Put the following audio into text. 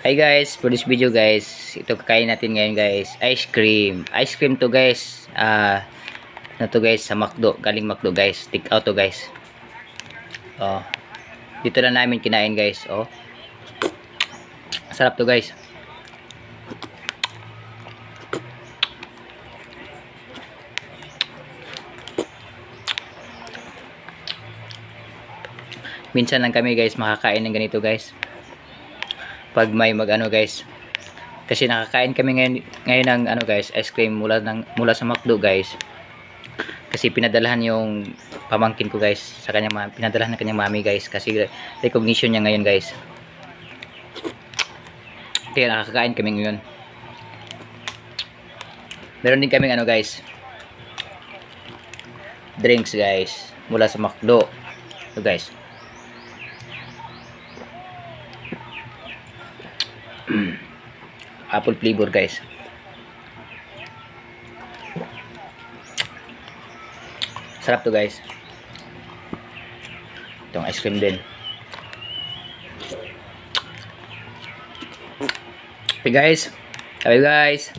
Hi guys, for this video guys, ito kakain natin ngayon guys, ice cream. Ice cream to guys. Na to guys sa McDo, galing McDo guys. Take out to guys. Oh. Dito na namin kinain guys, oh. Sarap to guys. Minsan lang kami guys makakain ng ganito guys. Pag may mag-ano guys, kasi nakakain kami ngayon ng ano guys, ice cream mula sa McDo guys, kasi pinadalahan yung pamangkin ko guys sa kanyang pinadalahan ng kanyang mami guys, kasi recognition niya ngayon guys, kaya nakakain kami ngayon. Meron din kami ano guys, drinks guys mula sa McDo. So guys, apple flavor guys. Sarap to guys. Itong ice cream din. Okay guys. Bye guys.